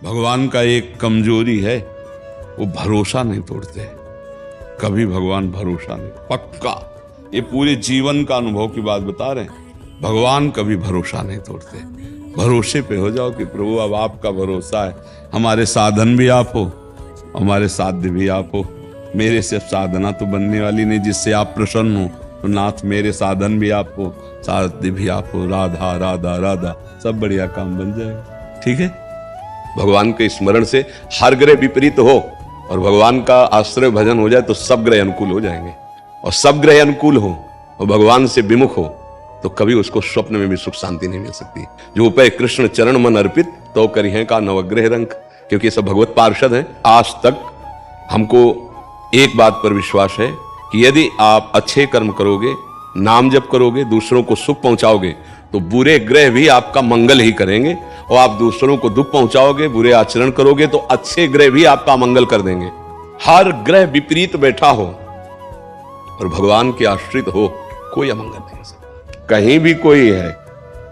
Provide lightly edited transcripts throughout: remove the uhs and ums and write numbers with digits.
भगवान का एक कमजोरी है, वो भरोसा नहीं तोड़ते। कभी भगवान भरोसा नहीं, पक्का, ये पूरे जीवन का अनुभव की बात बता रहे हैं। भगवान कभी भरोसा नहीं तोड़ते। भरोसे पे हो जाओ कि प्रभु अब आपका भरोसा है, हमारे साधन भी आप हो, हमारे साध्य भी आप हो। मेरे से साधना तो बनने वाली नहीं, जिससे आप प्रसन्न हो। तो नाथ मेरे साधन भी आप हो, साध्य भी आप हो। राधा राधा राधा, सब बढ़िया काम बन जाएगा। ठीक है, भगवान के स्मरण से हर ग्रह विपरीत हो और भगवान का आश्रय भजन हो जाए तो सब ग्रह अनुकूल हो जाएंगे। और सब ग्रह अनुकूल हो और भगवान से विमुख हो तो कभी उसको स्वप्न में भी सुख शांति नहीं मिल सकती। जो उपय कृष्ण चरण मन अर्पित तो करिहे का नवग्रह रंक। क्योंकि ये सब भगवत पार्षद हैं। आज तक हमको एक बात पर विश्वास है कि यदि आप अच्छे कर्म करोगे, नाम जप करोगे, दूसरों को सुख पहुंचाओगे तो बुरे ग्रह भी आपका मंगल ही करेंगे। और आप दूसरों को दुख पहुंचाओगे, बुरे आचरण करोगे तो अच्छे ग्रह भी आपका मंगल कर देंगे। हर ग्रह विपरीत बैठा हो और भगवान के आश्रित हो, कोई अमंगल नहीं हो सकता। कहीं भी कोई है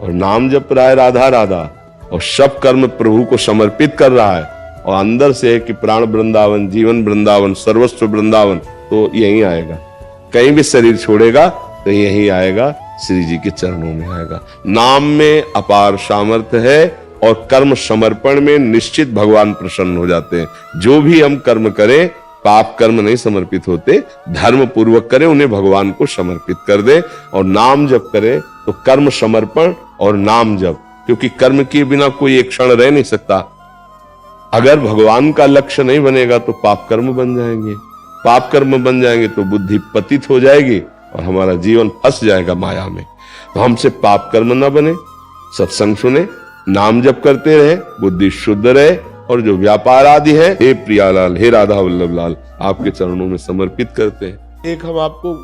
और नाम जप रहा है राधा राधा और सब कर्म प्रभु को समर्पित कर रहा है और अंदर से है कि प्राण वृंदावन, जीवन वृंदावन, सर्वस्व वृंदावन, तो यही आएगा। कहीं भी शरीर छोड़ेगा तो यही आएगा, श्री जी के चरणों में आएगा। नाम में अपार सामर्थ्य है और कर्म समर्पण में निश्चित भगवान प्रसन्न हो जाते हैं। जो भी हम कर्म करें, पाप कर्म नहीं समर्पित होते, धर्म पूर्वक करें, उन्हें भगवान को समर्पित कर दे। और नाम जप करें तो कर्म समर्पण और नाम जप, क्योंकि कर्म के बिना कोई एक क्षण रह नहीं सकता। अगर भगवान का लक्ष्य नहीं बनेगा तो पाप कर्म बन जाएंगे, पाप कर्म बन जाएंगे तो बुद्धि पतित हो जाएगी और हमारा जीवन फंस जाएगा माया में। तो हमसे पाप कर्म न बने, सत्संग सुने, नाम जप करते रहे, बुद्धि शुद्ध रहे और जो व्यापार आदि है, हे प्रियालाल, हे राधा वल्लभ लाल, आपके चरणों में समर्पित करते हैं। एक हम आपको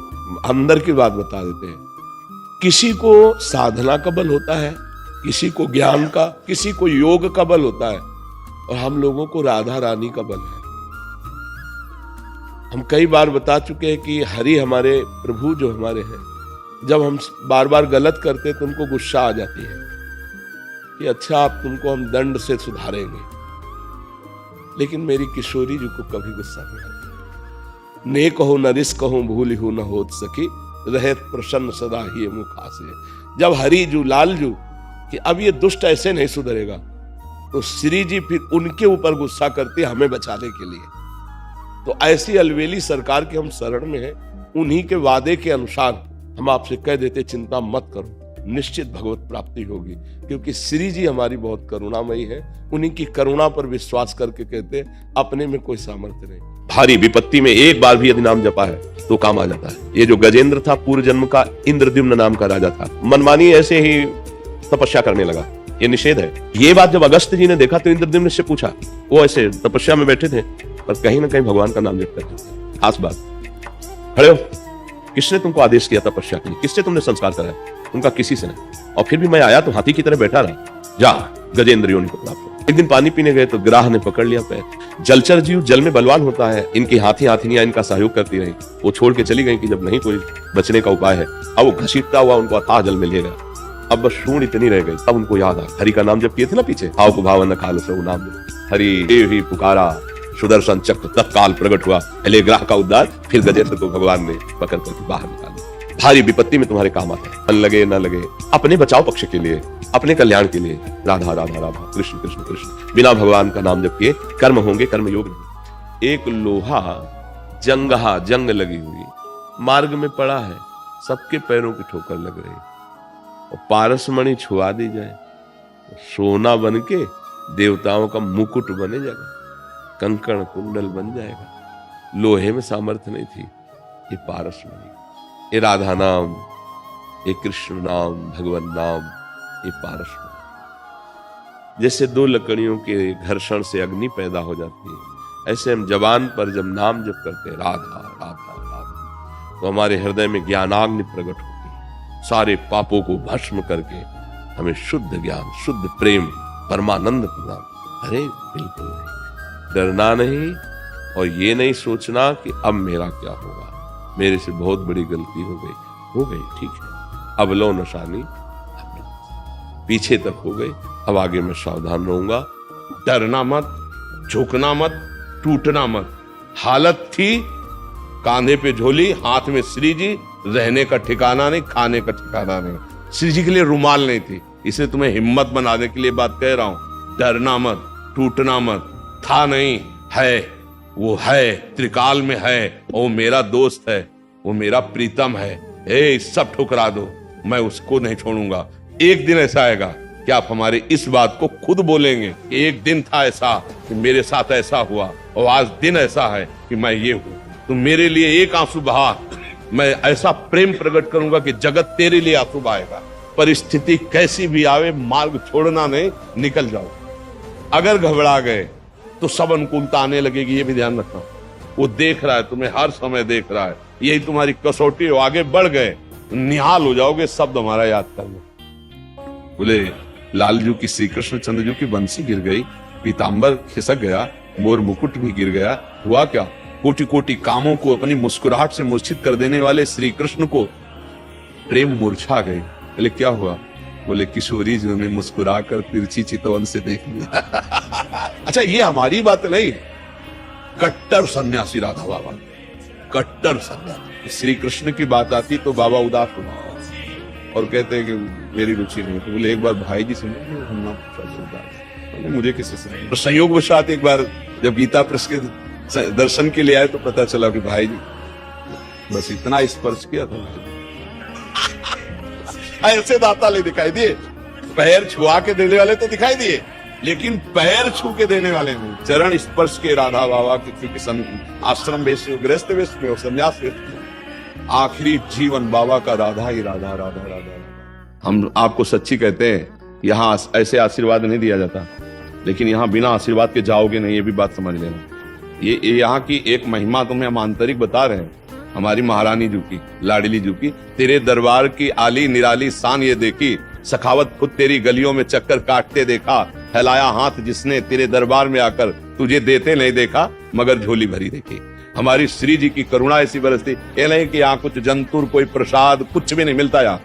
अंदर की बात बता देते हैं। किसी को साधना का बल होता है, किसी को ज्ञान का, किसी को योग का बल होता है और हम लोगों को राधा रानी का बल है। हम कई बार बता चुके हैं कि हरि हमारे प्रभु जो हमारे हैं, जब हम बार बार गलत करते तो उनको गुस्सा आ जाती है कि अच्छा आप तुमको हम दंड से सुधारेंगे। लेकिन मेरी किशोरी जी को कभी गुस्सा नहीं आता। ने कहो न रिस कहो भूल हो न होत सकी, रहत प्रसन्न सदा ही मुख आसे। जब हरि जू लाल जू कि अब ये दुष्ट ऐसे नहीं सुधरेगा तो श्री जी फिर उनके ऊपर गुस्सा करते हमें बचाने के लिए। तो ऐसी अलवेली सरकार के हम शरण में हैं। उन्हीं के वादे के अनुसार हम आपसे कह देते चिंता मत करो, निश्चित भगवत प्राप्ति होगी। क्योंकि श्री जी हमारी बहुत करुणामयी है। उन्हीं की करुणा पर विश्वास करके कहते अपने में कोई सामर्थ्य नहीं। भारी विपत्ति में एक बार भी यदि नाम जपा है तो काम आ जाता है। ये जो गजेंद्र था, पूर्व जन्म का इंद्रद्युम्न नाम का राजा था, मनमानी ऐसे ही तपस्या करने लगा। ये निषेध है। ये बात जब अगस्त जी ने देखा तो इंद्रद्युम्न से पूछा, वो ऐसे तपस्या में बैठे थे पर कहीं ना कहीं भगवान का नाम जप करते थे। खास बात, खड़े हो, किसने तुमको आदेश किया तपस्या के लिए? किससे तुमने संस्कार कराया? उनका किसी से नहीं। और फिर भी मैं आया तो हाथी की तरह बैठा रहा। जा गजेंद्र योनि को प्राप्त हो। एक दिन पानी पीने गए तो ग्राह ने पकड़ लिया पैर। जलचर जीव जल में बलवान होता है, इनकी हाथी हाथिनियां इनका सहयोग करती रही। वो छोड़ के चली गई कि जब नहीं कोई बचने का उपाय है। अब वो घसीटता हुआ उनको अथाह जल में ले गया। अब बस सूंड इतनी रह गई, तब उनको याद आया हरि का नाम जब किए थे ना पीछे, भाव को भाव न खाल सो नाम हरि देव ही पुकारा, सुदर्शन चक्र तत्काल प्रकट हुआ, पहले ग्राह का उद्धार, फिर गजेंद्र को भगवान ने पकड़ करके बाहर निकाला। भारी विपत्ति में तुम्हारे काम आता है, मन लगे न लगे, अपने बचाव पक्ष के लिए, अपने कल्याण के लिए राधा राधा राधा, कृष्ण कृष्ण कृष्ण। बिना भगवान का नाम जप किए कर्म होंगे, कर्म योग नहीं। एक लोहा जंगहा, जंग लगी हुई, मार्ग में पड़ा है, सबके पैरों की ठोकर लग रही और पारसमणि छुआ दी जाए, सोना बन के देवताओं का मुकुट बने जाएगा, कंकण कुंडल बन जाएगा। लोहे में सामर्थ्य नहीं थी, ये पारसमणि, ये राधा नाम, ये कृष्ण नाम, भगवान नाम, ये पारसमणि। जैसे दो लकड़ियों के घर्षण से अग्नि पैदा हो जाती है, ऐसे हम जबान पर जब नाम जप करते हैं राधा राधा राधा, तो हमारे हृदय में ज्ञानाग्नि प्रकट होती है। सारे पापों को भस्म करके हमें शुद्ध ज्ञान, शुद्ध प्रेम, परमानंद प्रदान। अरे बिल्कुल नहीं, डरना नहीं और ये नहीं सोचना कि अब मेरा क्या होगा, मेरे से बहुत बड़ी गलती हो गई, ठीक है, अब लो नशानी, पीछे तक हो गई, अब आगे मैं सावधान रहूंगा, डरना मत, झुकना मत, टूटना मत। हालत थी कांधे पे झोली, हाथ में श्री जी, रहने का ठिकाना नहीं, खाने का ठिकाना नहीं। श्री जी के लिए रुमाल नहीं थी, इसे तुम्हें हिम्मत बनाने के लिए बात कह रहा हूं। डरना मत, टूटना मत। था नहीं, है, वो है, त्रिकाल में है, वो मेरा दोस्त है, वो मेरा प्रीतम है। ए, सब ठुकरा दो, मैं उसको नहीं छोड़ूंगा। एक दिन ऐसा आएगा कि आप हमारे इस बात को खुद बोलेंगे। एक दिन था ऐसा कि मेरे साथ ऐसा हुआ, और आज दिन ऐसा है कि मैं ये हूं। तुम मेरे लिए एक आंसू बहा, मैं ऐसा प्रेम प्रकट करूंगा कि जगत तेरे लिए आंसू बहाएगा। परिस्थिति कैसी भी आवे, मार्ग छोड़ना नहीं, निकल जाओ। अगर घबरा गए तो सब अनुकूलता आने लगेगी, ये भी ध्यान रखना। वो देख रहा है, तुम्हें हर समय देख रहा है, यही तुम्हारी कसौटी हो। आगे बढ़ गए, निहाल हो जाओगे, शब्द हमारा याद कर लो। बोले लालजू की, श्री कृष्ण चंद्रजू की बंसी गिर गई, पीतांबर खिसक गया, मोर मुकुट भी गिर गया। हुआ क्या? कोटि कोटि कामों को अपनी मुस्कुराहट से मूर्छित कर देने वाले श्री कृष्ण को प्रेम मूर्छा गई। बोले क्या हुआ? बोले किशोरी जी ने मुस्कुरा कर तिरछी चितवन से देख लिया। अच्छा, ये हमारी बात नहीं, कट्टर सन्यासी राधा बाबा, कट्टर सन्यासी। श्री कृष्ण की बात आती तो बाबा उदास होना और कहते हैं कि मेरी रुचि नहीं। तो बोले एक बार भाई जी से मुझे किसी से तो संयोगवशात एक बार जब गीता प्रेस के दर्शन के लिए आए तो पता चला कि भाई जी बस इतना स्पर्श किया था। ऐसे दाता ले दिखाई दिए, पैर छुआ के देने वाले तो दिखाई दिए, लेकिन पैर छू के देने वाले नहीं। चरण स्पर्श के राधा बाबा क्योंकि आश्रम वेश, गृहस्थ वेश में, संन्यास वेश में, आखिरी जीवन बाबा का राधा ही राधा राधा राधा। हम आपको सच्ची कहते हैं, यहाँ ऐसे आशीर्वाद नहीं दिया जाता, लेकिन यहाँ बिना आशीर्वाद के जाओगे नहीं, ये भी बात समझ लेना। ये यहाँ की एक महिमा तुम्हें हम आंतरिक बता रहे हैं, हमारी महारानी जी की, लाडली जी की। तेरे दरबार की आली निराली शान ये देखी, सखावत खुद तेरी गलियों में चक्कर काटते देखा, फैलाया हाथ जिसने तेरे दरबार में आकर, तुझे देते नहीं देखा मगर झोली भरी देखी। हमारी श्री जी की करुणा ऐसी बरसती। ये नहीं कि यहाँ कुछ जंतुर, कोई प्रसाद, कुछ भी नहीं मिलता। यहाँ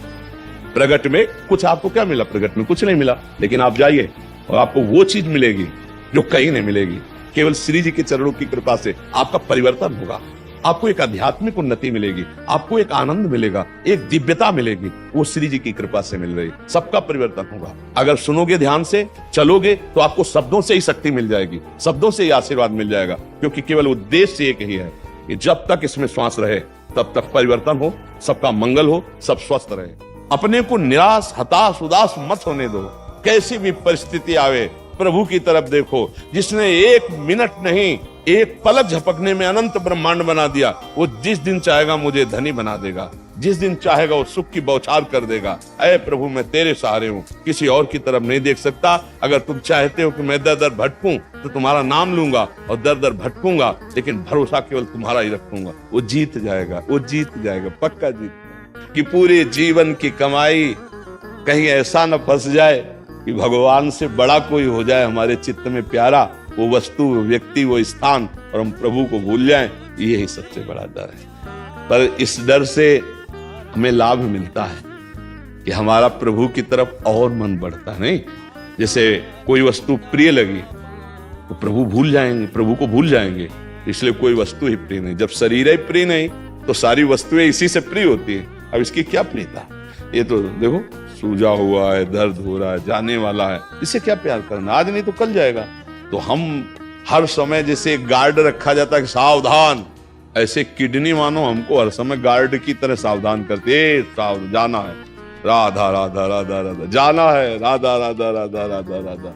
प्रगट में कुछ आपको क्या मिला? प्रगट में कुछ नहीं मिला, लेकिन आप जाइए और आपको वो चीज मिलेगी जो कहीं नहीं मिलेगी। केवल श्री जी के चरणों की कृपा से आपका परिवर्तन होगा, आपको एक आध्यात्मिक उन्नति मिलेगी, आपको एक आनंद मिलेगा, एक दिव्यता मिलेगी, वो श्री जी की कृपा से मिल रही। सबका परिवर्तन होगा। अगर सुनोगे, ध्यान से चलोगे, तो आपको शब्दों से ही शक्ति मिल जाएगी, शब्दों से ही आशीर्वाद मिल जाएगा। क्योंकि केवल उद्देश्य एक ही है कि जब तक इसमें श्वास रहे तब तक परिवर्तन हो, सबका मंगल हो, सब स्वस्थ रहे। अपने को निराश, हताश, उदास मत होने दो। कैसी भी परिस्थिति आवे, प्रभु की तरफ देखो, जिसने एक मिनट नहीं, एक पलक झपकने में अनंत ब्रह्मांड बना दिया। वो जिस दिन चाहेगा मुझे धनी बना देगा, जिस दिन चाहेगा वो सुख की बौछार कर देगा। ऐ प्रभु, मैं तेरे सहारे हूँ, किसी और की तरफ नहीं देख सकता। अगर तुम चाहते हो कि मैं दर दर भटकूं, तो तुम्हारा नाम लूंगा और दर दर भटकूंगा, लेकिन भरोसा केवल तुम्हारा ही रखूंगा। वो जीत जाएगा, वो जीत जाएगा, पक्का जीत। कि पूरे जीवन की कमाई कहीं ऐसा न फंस जाए कि भगवान से बड़ा कोई हो जाए हमारे चित्त में प्यारा, वो वस्तु, वो व्यक्ति, वो स्थान, और हम प्रभु को भूल जाएं। यही सबसे बड़ा डर है। पर इस डर से हमें लाभ मिलता है कि हमारा प्रभु की तरफ और मन बढ़ता है। नहीं, जैसे कोई वस्तु प्रिय लगी तो प्रभु भूल जाएंगे, प्रभु को भूल जाएंगे, इसलिए कोई वस्तु ही प्रिय नहीं। जब शरीर ही प्रिय नहीं तो सारी वस्तुएं इसी से प्रिय होती है। अब इसकी क्या प्रियता? ये तो देखो, सूजा हुआ है, दर्द हो रहा है, जाने वाला है, इससे क्या प्यार करना? आज नहीं तो कल जाएगा। तो हम हर समय जैसे गार्ड रखा जाता है कि सावधान, ऐसे किडनी मानो हमको हर समय गार्ड की तरह सावधान करते। जाना है, राधा राधा राधा राधा, जाना है, राधा राधा राधा राधा राधा।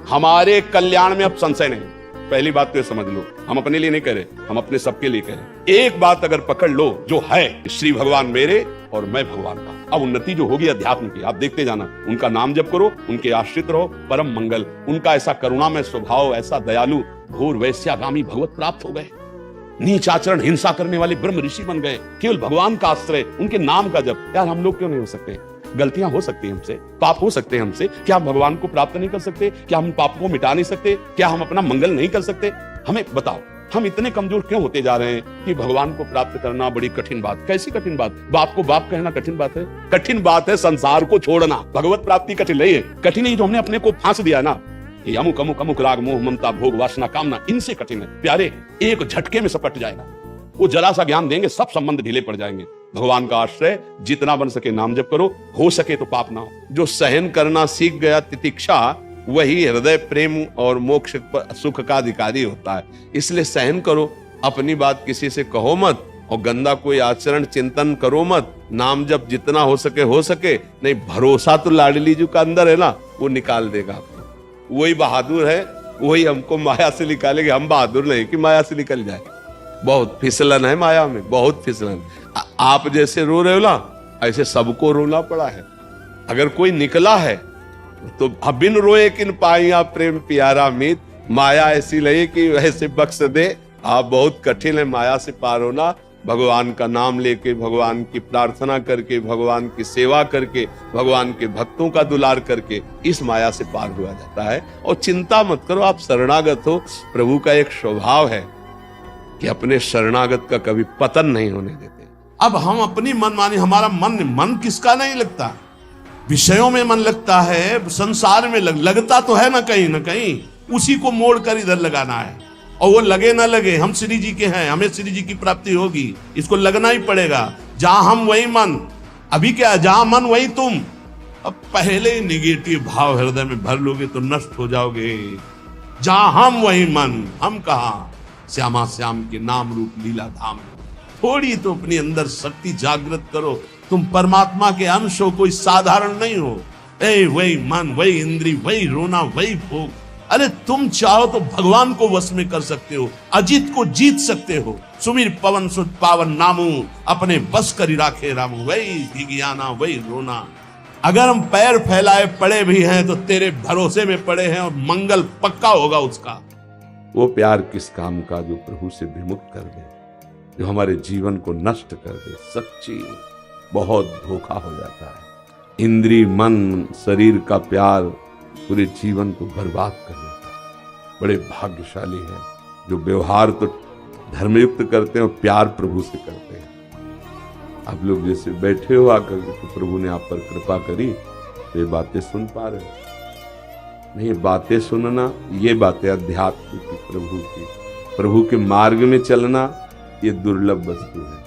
हमारे कल्याण में अब संशय नहीं। पहली बात तो ये समझ लो, हम अपने लिए नहीं कह रहे, हम अपने सबके लिए कह रहे। एक बात अगर पकड़ लो जो है, श्री भगवान मेरे और मैं भगवान का। अब उन्नति जो होगी अध्यात्म की, आप देखते जाना। उनका नाम जप करो, उनके आश्रित रहो, परम मंगल। उनका ऐसा करुणामय स्वभाव, ऐसा दयालु, घोर वैश्यागामी भगवत प्राप्त हो गए। नीच आचरण, हिंसा करने वाले ब्रह्म ऋषि बन गए। केवल भगवान का आश्रय, उनके नाम का जप। यार हम लोग क्यों नहीं हो सकते? गलतियां हो सकती हैं हमसे, पाप हो सकते हैं हमसे। क्या हम भगवान को प्राप्त नहीं कर सकते? क्या हम पाप को मिटा नहीं सकते? क्या हम अपना मंगल नहीं कर सकते? हमें बताओ, हम इतने कमजोर क्यों होते जा रहे हैं कि भगवान को प्राप्त करना बड़ी कठिन बात? कैसी कठिन बात? बाप को बाप कहना कठिन बात है? कठिन बात है संसार को छोड़ना। भगवत प्राप्ति कठिन नहीं है। कठिन ही जो हमने अपने को फांस दिया ना, ये अमुक अमुक अमुक राग मोह ममता भोग वासना कामना इनसे कठिन है प्यारे, एक झटके में सपट जाएगा। वो जरा सा ज्ञान देंगे सब संबंध ढीले पड़ जाएंगे। भगवान का आश्रय जितना बन सके नाम जप करो, हो सके तो पाप ना हो। जो सहन करना सीख गया तितिक्षा, वही हृदय प्रेम और मोक्ष सुख का अधिकारी होता है। इसलिए सहन करो, अपनी बात किसी से कहो मत, और गंदा कोई आचरण चिंतन करो मत। नाम जप जितना हो सके, नहीं भरोसा तो लाडली जी का अंदर है ना, वो निकाल देगा आपको। वही बहादुर है, वही हमको माया से निकालेगा। हम बहादुर नहीं कि माया से निकल जाए। बहुत फिसलन है माया में, बहुत फिसलन। आप जैसे रो रहे हो ना, ऐसे सबको रोना पड़ा है। अगर कोई निकला है तो बिन रोए किन पाइया प्रेम प्यारा मीत, माया ऐसी लगे कि वैसे बख्श दे। आप बहुत कठिन है माया से पार होना। भगवान का नाम लेके, भगवान की प्रार्थना करके, भगवान की सेवा करके, भगवान के भक्तों का दुलार करके इस माया से पार हुआ जाता है। और चिंता मत करो, आप शरणागत हो। प्रभु का एक स्वभाव है कि अपने शरणागत का कभी पतन नहीं होने देते। अब हम अपनी मनमानी, हमारा मन किसका नहीं लगता, विषयों में मन लगता है, संसार में लगता तो है ना कहीं, उसी को मोड़ कर इधर लगाना है। और वो लगे ना लगे, हम श्री जी के हैं, हमें श्री जी की प्राप्ति होगी, इसको लगना ही पड़ेगा। जहां हम वही मन, अभी क्या है, जहां मन वही तुम। अब पहले ही निगेटिव भाव हृदय में भर लोगे तो नष्ट हो जाओगे। जहां हम वही मन, हम कहा श्यामा श्याम के नाम रूप लीला धाम। थोड़ी तो अपनी अंदर शक्ति जागृत करो। तुम परमात्मा के अंश हो, कोई साधारण नहीं हो। वही मन, वही इंद्री, वही रोना, वही भोग। अरे तुम चाहो तो भगवान को वश में कर सकते हो, अजित को जीत सकते हो। सुमिर पवन सुत पावन नामू, अपने बस करी राखे रामू। वही भिगियाना, वही रोना। अगर हम पैर फैलाए पड़े भी हैं तो तेरे भरोसे में पड़े हैं, और मंगल पक्का होगा उसका। वो प्यार किस काम का जो प्रभु से विमुक्त कर दे, जो हमारे जीवन को नष्ट कर दे। सच्ची बहुत धोखा हो जाता है। इंद्री मन शरीर का प्यार पूरे जीवन को बर्बाद कर देता है। बड़े भाग्यशाली है जो व्यवहार तो धर्मयुक्त करते हैं और प्यार प्रभु से करते हैं। आप लोग जैसे बैठे हो आकर, तो प्रभु ने आप पर कृपा करी, तो ये बातें सुन पा रहे हो। नहीं, बातें सुनना, ये बातें अध्यात्म की, प्रभु की, प्रभु के मार्ग में चलना, ये दुर्लभ वस्तु है।